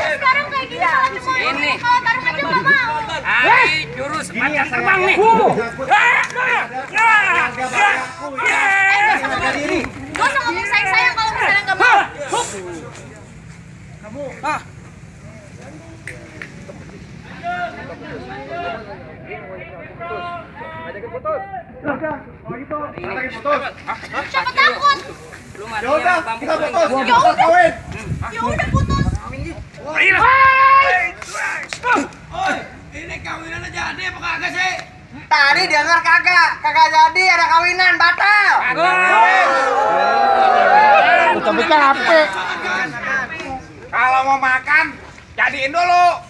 Sekarang kayak gini ini kalau taruh aja nggak mau. Jurus mata terbang nih. Gak usah ngomong sayang kalau misalnya nggak mau. Kamu Siapa takut? ya udah kita putus. Ya udah putus. Ini kawinan jadi apa kagak sih? Tadi dengar kagak jadi, ada kawinan batal. Tapi capek. Kalau mau makan, jadiin dulu.